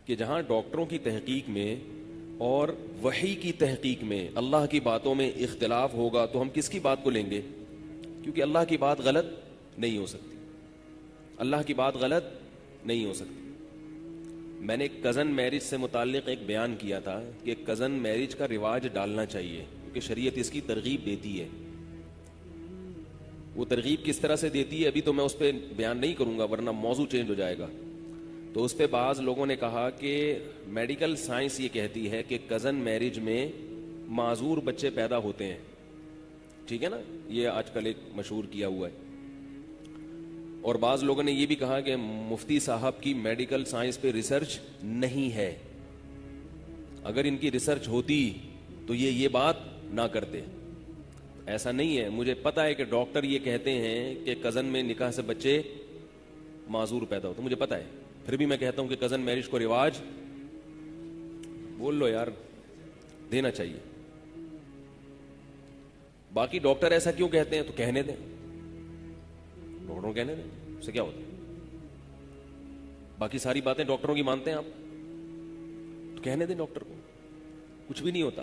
کہ جہاں ڈاکٹروں کی تحقیق میں اور وحی کی تحقیق میں اللہ کی باتوں میں اختلاف ہوگا تو ہم کس کی بات کو لیں گے؟ کیونکہ اللہ کی بات غلط نہیں ہو سکتی، اللہ کی بات غلط نہیں ہو سکتی۔ میں نے ایک کزن میرج سے متعلق ایک بیان کیا تھا کہ کزن میرج کا رواج ڈالنا چاہیے کیونکہ شریعت اس کی ترغیب دیتی ہے۔ وہ ترغیب کس طرح سے دیتی ہے ابھی تو میں اس پہ بیان نہیں کروں گا ورنہ موضوع چینج ہو جائے گا۔ تو اس پہ بعض لوگوں نے کہا کہ میڈیکل سائنس یہ کہتی ہے کہ کزن میرج میں معذور بچے پیدا ہوتے ہیں، ٹھیک ہے نا، یہ آج کل ایک مشہور کیا ہوا ہے۔ اور بعض لوگوں نے یہ بھی کہا کہ مفتی صاحب کی میڈیکل سائنس پہ ریسرچ نہیں ہے، اگر ان کی ریسرچ ہوتی تو یہ بات نہ کرتے۔ ایسا نہیں ہے، مجھے پتا ہے کہ ڈاکٹر یہ کہتے ہیں کہ کزن میں نکاح سے بچے معذور پیدا ہوتے، مجھے پتا ہے، پھر بھی میں کہتا ہوں کہ کزن میرج کو رواج بول لو یار، دینا چاہیے۔ باقی ڈاکٹر ایسا کیوں کہتے ہیں تو کہنے دیں، ڈاکٹروں کہنے دیں، اس سے کیا ہوتا ہے؟ باقی ساری باتیں ڈاکٹروں کی مانتے ہیں آپ تو کہنے دیں ڈاکٹر کو، کچھ بھی نہیں ہوتا۔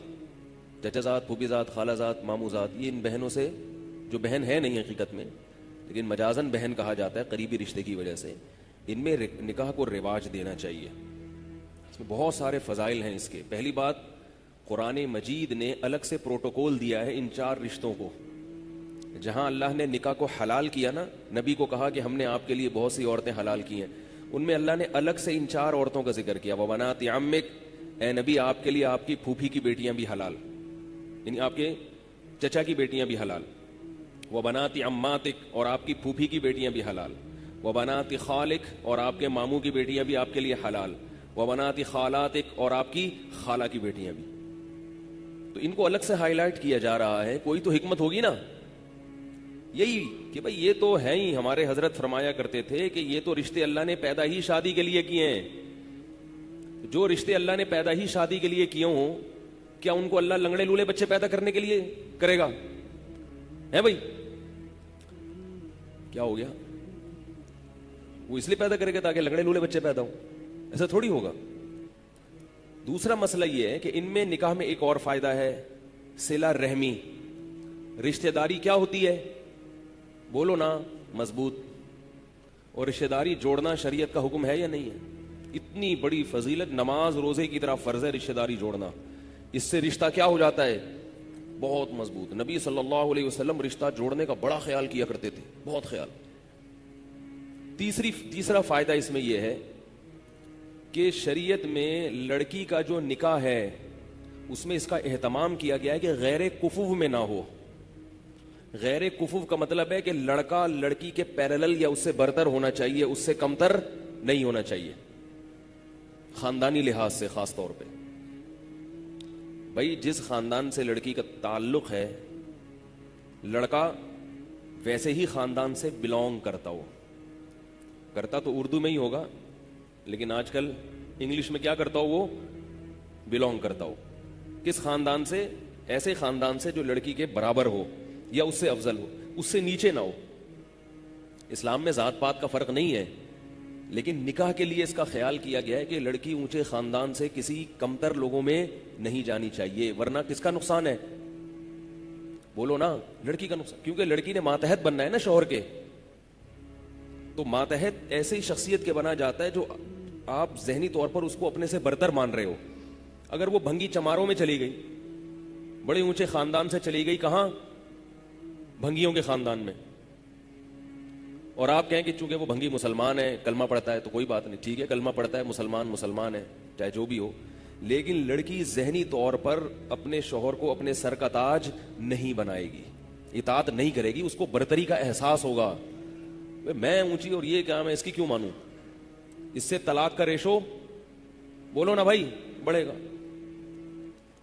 چچا زاد، پھوپھی زاد، خالہ زاد، ماموں زاد، یہ ان بہنوں سے، جو بہن ہے نہیں حقیقت میں لیکن مجازن بہن کہا جاتا ہے قریبی رشتے کی وجہ سے، ان میں نکاح کو رواج دینا چاہیے۔ اس میں بہت سارے فضائل ہیں اس کے۔ پہلی بات، قرآن مجید نے الگ سے پروٹوکول دیا ہے ان 4 رشتوں کو۔ جہاں اللہ نے نکاح کو حلال کیا نا، نبی کو کہا کہ ہم نے آپ کے لیے بہت سی عورتیں حلال کی ہیں، ان میں اللہ نے الگ سے ان 4 عورتوں کا ذکر کیا۔ وَبَنَاتِ عَمِّكَ، اے نبی آپ کے لیے آپ کی پھوپھی کی بیٹیاں بھی حلال، یعنی آپ کے چچا کی بیٹیاں بھی حلال۔ وَبَنَاتِ عَمَّاتِكَ، اور آپ کی پھوپھی کی بیٹیاں بھی حلال۔ وَبَنَاتِ خَالِكَ، اور آپ کے ماموں کی بیٹیاں بھی آپ کے لیے حلال۔ وَبَنَاتِ خَالَاتِكَ، اور آپ کی خالہ کی بیٹیاں بھی۔ تو ان کو الگ سے ہائی لائٹ کیا جا رہا ہے، کوئی تو حکمت ہوگی نا، یہی کہ بھئی یہ تو ہے ہی، ہمارے حضرت فرمایا کرتے تھے کہ یہ تو رشتے اللہ نے پیدا ہی شادی کے لیے کیے ہیں۔ جو رشتے اللہ نے پیدا ہی شادی کے لیے کیے ہوں، کیا ان کو اللہ لنگڑے لولے بچے پیدا کرنے کے لیے کرے گا؟ ہے بھئی، کیا ہو گیا؟ وہ اس لیے پیدا کرے گا تاکہ لنگڑے لولے بچے پیدا ہوں؟ ایسا تھوڑی ہوگا۔ دوسرا مسئلہ یہ ہے کہ ان میں نکاح میں ایک اور فائدہ ہے، صلہ رحمی۔ رشتہ داری کیا ہوتی ہے؟ بولو نا، مضبوط۔ اور رشتہ داری جوڑنا شریعت کا حکم ہے یا نہیں ہے؟ اتنی بڑی فضیلت، نماز روزے کی طرح فرض ہے رشتہ داری جوڑنا۔ اس سے رشتہ کیا ہو جاتا ہے؟ بہت مضبوط۔ نبی صلی اللہ علیہ وسلم رشتہ جوڑنے کا بڑا خیال کیا کرتے تھے، بہت خیال۔ تیسرا فائدہ اس میں یہ ہے کہ شریعت میں لڑکی کا جو نکاح ہے اس میں اس کا اہتمام کیا گیا ہے کہ غیر کفو میں نہ ہو۔ غیر کفو کا مطلب ہے کہ لڑکا لڑکی کے پیرالل یا اس سے برتر ہونا چاہیے، اس سے کمتر نہیں ہونا چاہیے، خاندانی لحاظ سے خاص طور پہ۔ بھائی جس خاندان سے لڑکی کا تعلق ہے، لڑکا ویسے ہی خاندان سے بلونگ کرتا ہو، کرتا تو اردو میں ہی ہوگا لیکن آج کل انگلش میں کیا کرتا ہو، وہ بلونگ کرتا ہو۔ کس خاندان سے؟ ایسے خاندان سے جو لڑکی کے برابر ہو یا اس سے افضل ہو، اس سے نیچے نہ ہو۔ اسلام میں ذات پات کا فرق نہیں ہے، لیکن نکاح کے لیے اس کا خیال کیا گیا ہے کہ لڑکی اونچے خاندان سے کسی کمتر لوگوں میں نہیں جانی چاہیے، ورنہ کس کا نقصان ہے؟ بولو نا، لڑکی کا نقصان، کیونکہ لڑکی نے ماتحت بننا ہے نا شوہر کے۔ تو ماتحت ایسی شخصیت کے بنا جاتا ہے جو آپ ذہنی طور پر اس کو اپنے سے برتر مان رہے ہو۔ اگر وہ بھنگی چماروں میں چلی گئی، بڑے اونچے خاندان سے چلی گئی، کہاں؟ بھنگیوں کے خاندان میں، اور آپ کہیں کہ چونکہ وہ بھنگی مسلمان ہے، کلمہ پڑھتا ہے، تو کوئی بات نہیں، ٹھیک ہے، کلمہ پڑھتا ہے، مسلمان ہے، چاہے جو بھی ہو، لیکن لڑکی ذہنی طور پر اپنے شوہر کو اپنے سر کا تاج نہیں بنائے گی، اطاعت نہیں کرے گی، اس کو برتری کا احساس ہوگا، میں اونچی اور یہ کیا، میں اس کی کیوں مانوں؟ اس سے طلاق کا ریشو، بولو نا بھائی، بڑھے گا۔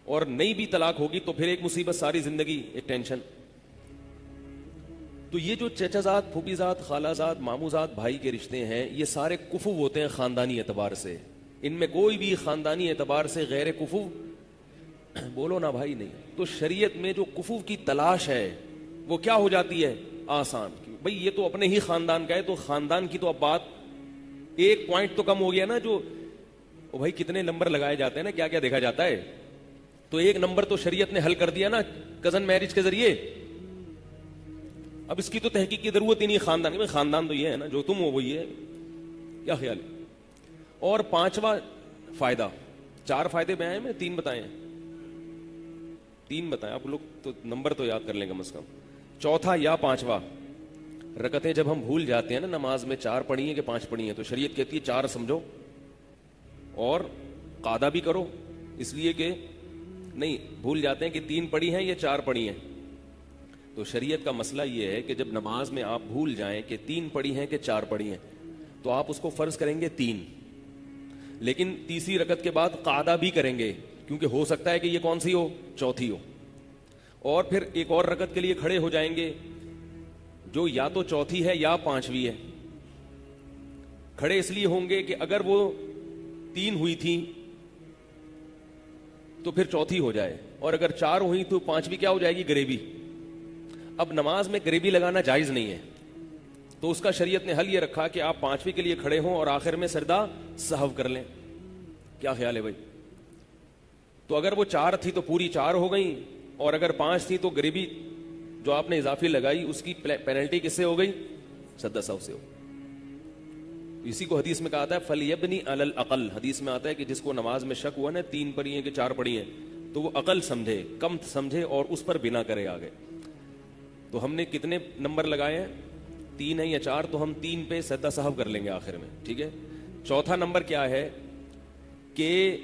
اور نہیں بھی طلاق ہوگی تو پھر ایک مصیبت، ساری زندگی ایک ٹینشن۔ تو یہ جو چچا زاد، پھوپھی زاد، خالہ زاد، ماموں زاد بھائی کے رشتے ہیں، یہ سارے کفو ہوتے ہیں خاندانی اعتبار سے۔ ان میں کوئی بھی خاندانی اعتبار سے غیر کفو، بولو نا بھائی، نہیں۔ تو شریعت میں جو کفو کی تلاش ہے وہ کیا ہو جاتی ہے؟ آسان۔ بھئی یہ تو اپنے ہی خاندان کا ہے، تو خاندان کی تو اب بات ایک پوائنٹ تو کم ہو گیا نا، جو او بھائی کتنے نمبر لگائے جاتے ہیں نا, کیا کیا دیکھا جاتا ہے. تو ایک نمبر تو شریعت نے حل کر دیا نا کزن میرج کے ذریعے. اب اس کی تو تحقیق کی ضرورت ہی نہیں. خاندان میں خاندان تو یہ ہے نا, جو تم ہو وہی ہے. کیا خیال ہے؟ اور پانچواں فائدہ, 4 فائدے میں آئے, میں 3 بتائے ہیں, 3 بتائیں آپ لوگ تو نمبر تو یاد کر لیں کم از کم. چوتھا یا 5واں, رکعتیں جب ہم بھول جاتے ہیں نا نماز میں 4 پڑھی ہیں کہ 5 پڑھی ہیں, تو شریعت کہتی ہے 4 سمجھو اور قاعدہ بھی کرو, اس لیے کہ نہیں بھول جاتے ہیں کہ 3 پڑھی ہیں یا 4 پڑھی ہیں. تو شریعت کا مسئلہ یہ ہے کہ جب نماز میں آپ بھول جائیں کہ 3 پڑھی ہیں کہ 4 پڑھی ہیں, تو آپ اس کو فرض کریں گے 3, لیکن تیسری رکعت کے بعد قاعدہ بھی کریں گے, کیونکہ ہو سکتا ہے کہ یہ کون سی ہو, چوتھی ہو. اور پھر ایک اور رکعت کے لیے کھڑے ہو جائیں گے جو یا تو چوتھی ہے یا 5ویں ہے. کھڑے اس لیے ہوں گے کہ اگر وہ 3 ہوئی تھی تو پھر چوتھی ہو جائے, اور اگر 4 ہوئی تو 5ویں کیا ہو جائے گی, گریبی. اب نماز میں گریبی لگانا جائز نہیں ہے, تو اس کا شریعت نے حل یہ رکھا کہ آپ 5ویں کے لیے کھڑے ہوں اور آخر میں سجدہ سہو کر لیں. کیا خیال ہے بھائی؟ تو اگر وہ 4 تھی تو پوری 4 ہو گئی, اور اگر 5 تھی تو گریبی جو آپ نے اضافی لگائی اس کی پینلٹی کس سے ہو گئی, سجدہ سہو سے ہو. اسی کو حدیث میں کہا ہے فَلْيَبْنِ عَلَى الْأَقَلِّ, حدیث میں آتا ہے کہ جس کو نماز میں شک ہوا نا 3 پڑھی ہیں کہ 4 پڑھی ہیں, تو وہ عقل سمجھے, کم سمجھے اور اس پر بنا کرے آگے. تو ہم نے کتنے نمبر لگائے ہیں, 3 ہیں یا 4, تو ہم 3 پہ سجدہ سہو کر لیں گے آخر میں, ٹھیک ہے. چوتھا نمبر کیا ہے کہ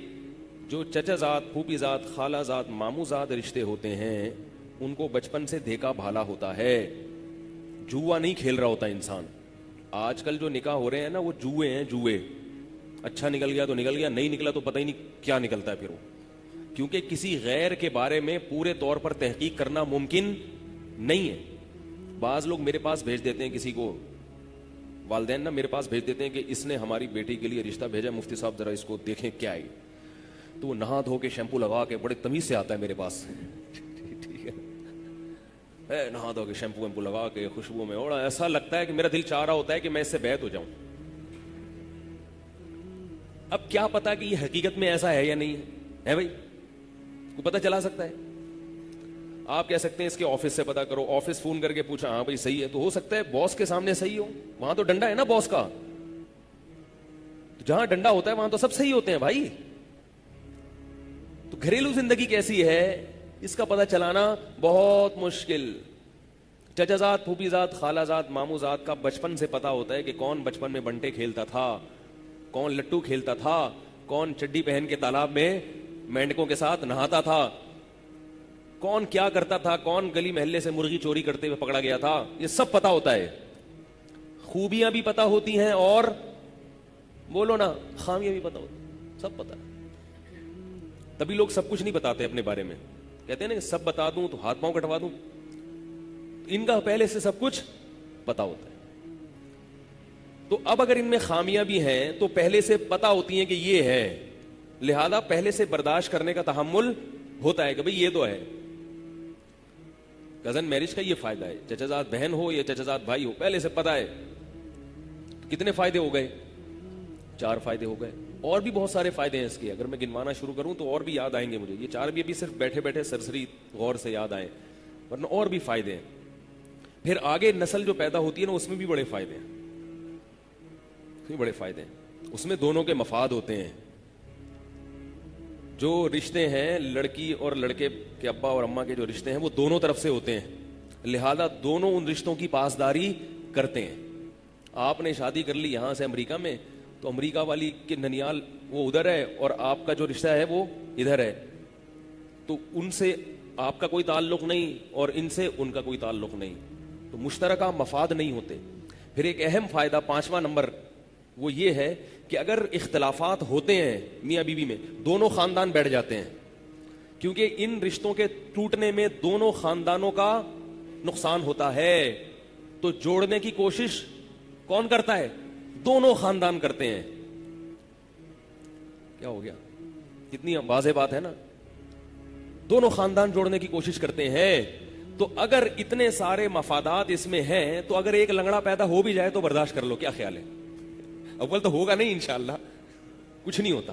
جو چچا زاد, پھوپھی زاد, خالہ زاد, ماموں زاد رشتے ہوتے ہیں ان کو بچپن سے دیکھا بھالا ہوتا ہے. جوا نہیں کھیل رہا ہوتا انسان. آج کل جو نکاح ہو رہے ہیں نا وہ جوئے ہیں, جوئے. اچھا نکل گیا تو نکل گیا, نہیں نکلا تو پتہ ہی نہیں کیا نکلتا ہے پھر وہ, کیونکہ کسی غیر کے بارے میں پورے طور پر تحقیق کرنا ممکن نہیں ہے. بعض لوگ میرے پاس بھیج دیتے ہیں کسی کو, والدین نا میرے پاس بھیج دیتے ہیں کہ اس نے ہماری بیٹی کے لیے رشتہ بھیجا, مفتی صاحب ذرا اس کو دیکھیں کیا ہے. تو وہ نہا دھو کے شیمپو لگا کے بڑے تمیز سے آتا ہے میرے پاس, ٹھیک ہے, نہا دھو کے شیمپو ویمپو لگا کے خوشبو میں, اور ایسا لگتا ہے کہ میرا دل چاہ رہا ہوتا ہے کہ میں اس سے بیعت ہو جاؤں. اب کیا پتا کہ یہ حقیقت میں ایسا ہے یا نہیں ہے بھائی, کو پتہ چلا سکتا ہے. آپ کہہ سکتے ہیں اس کے آفس سے پتا کرو, آفس فون کر کے پوچھا ہاں بھائی صحیح ہے, تو ہو سکتا ہے باس کے سامنے صحیح ہو, وہاں تو ڈنڈا ہے نا باس کا, تو جہاں ڈنڈا ہوتا ہے وہاں تو سب صحیح ہوتے ہیں بھائی. تو گھریلو زندگی کیسی ہے اس کا پتہ چلانا بہت مشکل. چچا زاد, پھوپھی زاد, خالہ زاد, ماموں زاد کا بچپن سے پتا ہوتا ہے کہ کون بچپن میں بنٹے کھیلتا تھا, کون لٹو کھیلتا تھا, کون چڈی پہن کے تالاب میں مینڈکوں کے ساتھ نہاتا تھا, کون کیا کرتا تھا, کون گلی محلے سے مرغی چوری کرتے ہوئے پکڑا گیا تھا. یہ سب پتا ہوتا ہے. خوبیاں بھی پتا ہوتی ہیں اور بولو نا خامیاں بھی پتا ہوتی, سب پتا. تبھی لوگ سب کچھ نہیں بتاتے اپنے بارے میں, کہتے ہیں نا سب بتا دوں تو ہاتھ پاؤں کٹوا دوں. ان کا پہلے سے سب کچھ پتا ہوتا ہے. تو اب اگر ان میں خامیاں بھی ہیں تو پہلے سے پتا ہوتی ہیں کہ یہ ہے, لہذا پہلے سے برداشت کرنے کا تحمل ہوتا ہے کہ بھئی یہ تو ہے. کزن میرج کا یہ فائدہ ہے, چچا زاد بہن ہو یا چچا زاد بھائی ہو, پہلے سے پتا ہے. کتنے فائدے ہو گئے, 4 فائدے ہو گئے. اور بھی بہت سارے فائدے ہیں اس کے, اگر میں گنوانا شروع کروں تو اور بھی یاد آئیں گے مجھے. یہ 4 بھی ابھی صرف بیٹھے بیٹھے سرسری غور سے یاد آئے, ورنہ اور بھی فائدے ہیں. پھر آگے نسل جو پیدا ہوتی ہے نا اس میں بھی بڑے فائدے ہیں, بڑے فائدے ہیں. اس میں دونوں کے مفاد ہوتے ہیں. جو رشتے ہیں لڑکی اور لڑکے کے ابا اور اماں کے جو رشتے ہیں وہ دونوں طرف سے ہوتے ہیں, لہذا دونوں ان رشتوں کی پاسداری کرتے ہیں. آپ نے شادی کر لی یہاں سے امریکہ میں, تو امریکہ والی کے ننیال وہ ادھر ہے اور آپ کا جو رشتہ ہے وہ ادھر ہے, تو ان سے آپ کا کوئی تعلق نہیں اور ان سے ان کا کوئی تعلق نہیں, تو مشترکہ مفاد نہیں ہوتے. پھر ایک اہم فائدہ 5واں نمبر وہ یہ ہے کہ اگر اختلافات ہوتے ہیں میاں بیوی میں, دونوں خاندان بیٹھ جاتے ہیں, کیونکہ ان رشتوں کے ٹوٹنے میں دونوں خاندانوں کا نقصان ہوتا ہے. تو جوڑنے کی کوشش کون کرتا ہے, دونوں خاندان کرتے ہیں. کیا ہو گیا, کتنی واضح بات ہے نا, دونوں خاندان جوڑنے کی کوشش کرتے ہیں. تو اگر اتنے سارے مفادات اس میں ہیں تو اگر ایک لنگڑا پیدا ہو بھی جائے تو برداشت کر لو. کیا خیال ہے, اول تو ہوگا نہیں انشاءاللہ, کچھ نہیں ہوتا,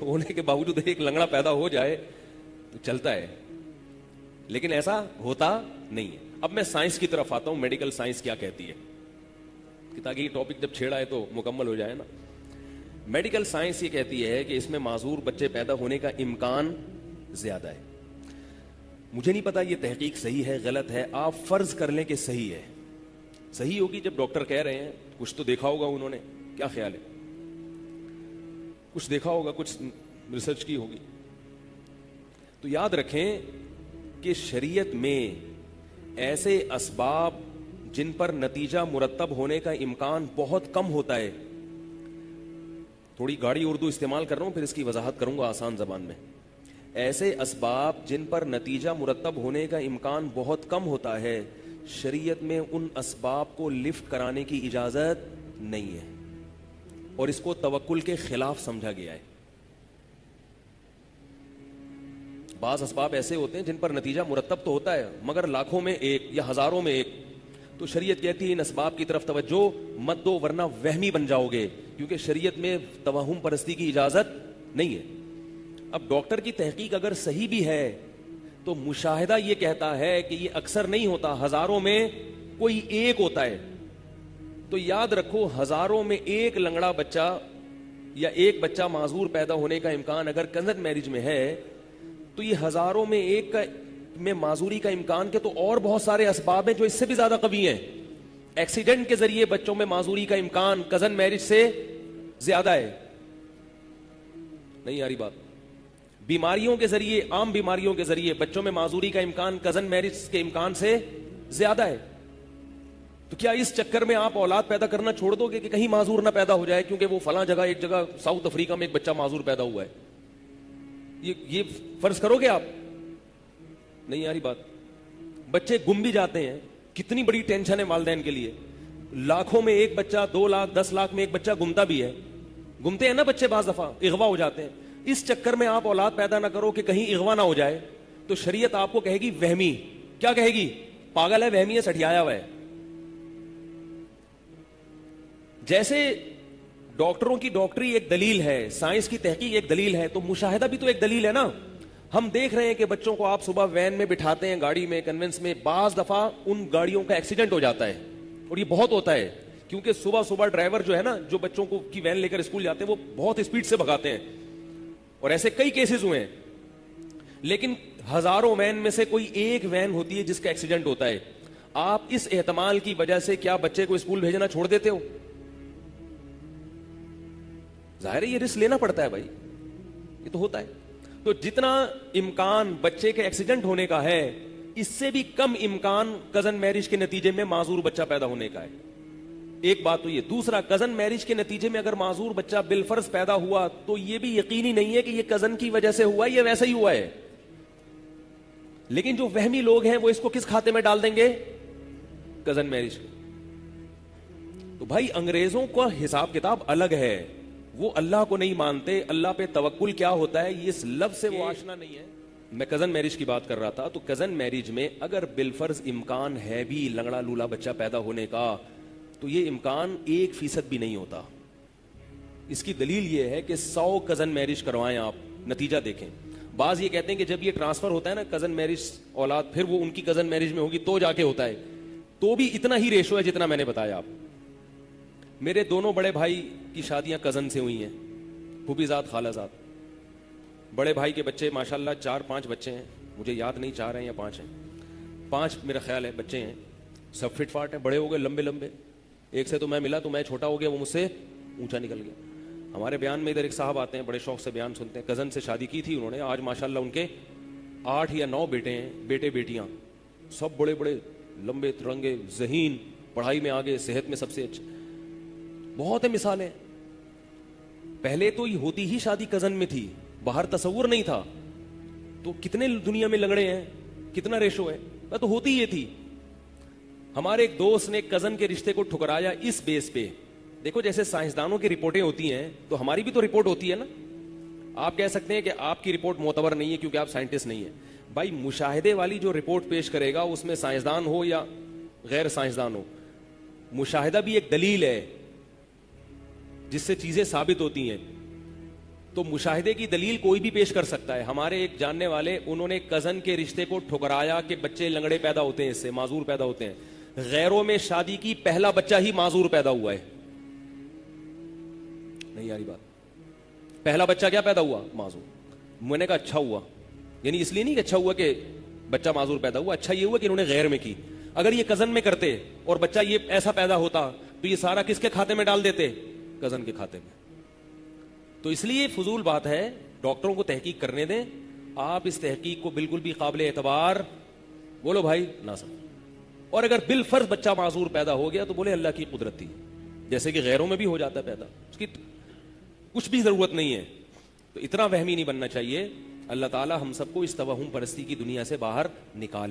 ہونے کے باوجود ایک لنگڑا پیدا ہو جائے تو چلتا ہے، لیکن ایسا ہوتا نہیں ہے. اب میں سائنس کی طرف آتا ہوں، میڈیکل سائنس کیا کہتی ہے، تاکہ یہ ٹاپک جب چھیڑا ہے تو مکمل ہو جائے نا. میڈیکل سائنس یہ کہتی ہے کہ اس میں معذور بچے پیدا ہونے کا امکان زیادہ ہے. مجھے نہیں پتا یہ تحقیق صحیح ہے غلط ہے، آپ فرض کر لیں کہ صحیح ہے. صحیح ہوگی جب ڈاکٹر کہہ رہے ہیں، کچھ تو دیکھا ہوگا انہوں نے. کیا خیال ہے؟ کچھ دیکھا ہوگا، کچھ ریسرچ کی ہوگی. تو یاد رکھیں کہ شریعت میں ایسے اسباب جن پر نتیجہ مرتب ہونے کا امکان بہت کم ہوتا ہے. تھوڑی گاڑی اردو استعمال کر رہا ہوں، پھر اس کی وضاحت کروں گا آسان زبان میں. ایسے اسباب جن پر نتیجہ مرتب ہونے کا امکان بہت کم ہوتا ہے، شریعت میں ان اسباب کو لفٹ کرانے کی اجازت نہیں ہے، اور اس کو توکل کے خلاف سمجھا گیا ہے. بعض اسباب ایسے ہوتے ہیں جن پر نتیجہ مرتب تو ہوتا ہے مگر لاکھوں میں ایک یا ہزاروں میں ایک. تو شریعت کہتی ہے ان اسباب کی طرف توجہ مت دو ورنہ وہمی بن جاؤ گے، کیونکہ شریعت میں توہم پرستی کی اجازت نہیں ہے. اب ڈاکٹر کی تحقیق اگر صحیح بھی ہے تو مشاہدہ یہ کہتا ہے کہ یہ اکثر نہیں ہوتا، ہزاروں میں کوئی ایک ہوتا ہے. تو یاد رکھو، ہزاروں میں ایک لنگڑا بچہ یا ایک بچہ معذور پیدا ہونے کا امکان اگر کنزن میرج میں ہے، تو یہ ہزاروں میں ایک کا میں معذوری کا امکان کے تو اور بہت سارے اسباب ہیں جو اس سے بھی زیادہ قوی ہیں. ایکسیڈنٹ کے ذریعے بچوں میں معذوری کا امکان کزن میرج سے زیادہ ہے. نہیں آ رہی بات؟ بیماریوں کے ذریعے، عام بیماریوں کے ذریعے بچوں میں معذوری کا امکان کزن میرج کے امکان سے زیادہ ہے. تو کیا اس چکر میں آپ اولاد پیدا کرنا چھوڑ دو گے کہ کہیں معذور نہ پیدا ہو جائے کیونکہ وہ فلاں جگہ، ایک جگہ ساؤتھ افریقہ میں ایک بچہ معذور پیدا ہوا ہے؟ یہ فرض کرو گے آپ؟ نہیں آ رہی بات؟ بچے گم بھی جاتے ہیں، کتنی بڑی ٹینشن ہے والدین کے لیے. لاکھوں میں ایک بچہ، 2 لاکھ 10 لاکھ میں ایک بچہ گمتا بھی ہے. گمتے ہیں نا بچے، بعض دفعہ اغوا ہو جاتے ہیں. اس چکر میں آپ اولاد پیدا نہ کرو کہ کہیں اغوا نہ ہو جائے. تو شریعت آپ کو کہے گی وہمی. کیا کہے گی؟ پاگل ہے، وہمی ہے، سٹھیایا ہوا ہے. جیسے ڈاکٹروں کی ڈاکٹری ایک دلیل ہے، سائنس کی تحقیق ایک دلیل ہے، تو مشاہدہ بھی تو ایک دلیل ہے نا. ہم دیکھ رہے ہیں کہ بچوں کو آپ صبح وین میں بٹھاتے ہیں، گاڑی میں، کنوینس میں، بعض دفعہ ان گاڑیوں کا ایکسیڈنٹ ہو جاتا ہے. اور یہ بہت ہوتا ہے کیونکہ صبح صبح ڈرائیور جو ہے نا، جو بچوں کو کی وین لے کر اسکول جاتے ہیں، وہ بہت اسپیڈ سے بھگاتے ہیں. اور ایسے کئی کیسز ہوئے ہیں. لیکن ہزاروں وین میں سے کوئی ایک وین ہوتی ہے جس کا ایکسیڈنٹ ہوتا ہے. آپ اس احتمال کی وجہ سے کیا بچے کو اسکول بھیجنا چھوڑ دیتے ہو؟ ظاہر ہے یہ رسک لینا پڑتا ہے بھائی، یہ تو ہوتا ہے. تو جتنا امکان بچے کے ایکسیڈنٹ ہونے کا ہے، اس سے بھی کم امکان کزن میرج کے نتیجے میں معذور بچہ پیدا ہونے کا ہے. ایک بات تو یہ. دوسرا، کزن میرج کے نتیجے میں اگر معذور بچہ بالفرض پیدا ہوا تو یہ بھی یقینی نہیں ہے کہ یہ کزن کی وجہ سے ہوا ہے یا ویسا ہی ہوا ہے. لیکن جو وہمی لوگ ہیں وہ اس کو کس کھاتے میں ڈال دیں گے؟ Cousin marriage. تو بھائی انگریزوں کا حساب کتاب الگ ہے، وہ اللہ کو نہیں مانتے. اللہ پہ توکل کیا ہوتا ہے اس لفظ سے وہ آشنا نہیں ہے. میں کزن میرج کی بات کر رہا تھا. تو کزن میرج میں اگر بالفرض امکان ہے بھی لنگڑا لولا بچہ پیدا ہونے کا، تو یہ امکان 1% بھی نہیں ہوتا. اس کی دلیل یہ ہے کہ 100 کزن میرج کروائیں آپ، نتیجہ دیکھیں. بعض یہ کہتے ہیں کہ جب یہ ٹرانسفر ہوتا ہے نا کزن میرج اولاد، پھر وہ ان کی کزن میرج میں ہوگی تو جا کے ہوتا ہے. تو بھی اتنا ہی ریشو ہے جتنا میں نے بتایا. آپ میرے دونوں بڑے بھائی کی شادیاں کزن سے ہوئی ہیں، پھوپھی زاد خالہ زاد. بڑے بھائی کے بچے ماشاءاللہ 4-5 بچے ہیں، مجھے یاد نہیں 4 ہیں یا 5 ہیں. 5 میرا خیال ہے بچے ہیں. سب فٹ فاٹ ہیں، بڑے ہو گئے، لمبے لمبے. ایک سے تو میں ملا تو میں چھوٹا ہو گیا، وہ مجھ سے اونچا نکل گیا. ہمارے بیان میں ادھر ایک صاحب آتے ہیں، بڑے شوق سے بیان سنتے ہیں. کزن سے شادی کی تھی انہوں نے، آج ماشاءاللہ ان کے 8 یا 9 بیٹے ہیں، بیٹے بیٹیاں، سب بڑے بڑے لمبے ترنگے، ذہین، پڑھائی میں آگے، صحت میں سب سے اچھے. بہت ہے مثالیں. پہلے تو یہ ہوتی ہی شادی کزن میں تھی، باہر تصور نہیں تھا. تو کتنے دنیا میں لنگڑے ہیں، کتنا ریشو ہے. تو ہوتی یہ تھی. ہمارے ایک دوست نے کزن کے رشتے کو ٹھکرایا اس بیس پہ. دیکھو جیسے سائنسدانوں کی رپورٹیں ہوتی ہیں تو ہماری بھی تو رپورٹ ہوتی ہے نا. آپ کہہ سکتے ہیں کہ آپ کی رپورٹ معتبر نہیں ہے کیونکہ آپ سائنٹسٹ نہیں ہیں. بھائی مشاہدے والی جو رپورٹ پیش کرے گا اس میں سائنسدان ہو یا غیر سائنسدان ہو، مشاہدہ بھی ایک دلیل ہے جس سے چیزیں ثابت ہوتی ہیں. تو مشاہدے کی دلیل کوئی بھی پیش کر سکتا ہے. ہمارے ایک جاننے والے, انہوں نے کزن کے رشتے کو ٹھکرایا کہ بچے لنگڑے پیدا ہوتے ہیں, اس سے معذور پیدا ہوتے ہیں. غیروں میں شادی کی, پہلا بچہ ہی معذور پیدا ہوا ہے. نہیں یاری بات, پہلا بچہ کیا پیدا ہوا؟ معذور. میں نے کہا اچھا ہوا, یعنی اس لیے نہیں کہ اچھا ہوا کہ بچہ معذور پیدا ہوا, اچھا یہ ہوا کہ انہوں نے غیر میں کی. اگر یہ کزن میں کرتے اور بچہ یہ ایسا پیدا ہوتا تو یہ سارا کس کے کھاتے میں ڈال دیتے؟ کزن کے کھاتے میں. تو اس لیے فضول بات ہے, ڈاکٹروں کو تحقیق کرنے دیں. آپ اس تحقیق کو بالکل بھی قابل اعتبار بولو بھائی نہ سمجھ. اور اگر بالفرض بچہ معذور پیدا ہو گیا تو بولے اللہ کی قدرت تھی, جیسے کہ غیروں میں بھی ہو جاتا ہے پیدا, اس کی کچھ بھی ضرورت نہیں ہے. تو اتنا وہمی نہیں بننا چاہیے. اللہ تعالی ہم سب کو اس توہم پرستی کی دنیا سے باہر نکالے.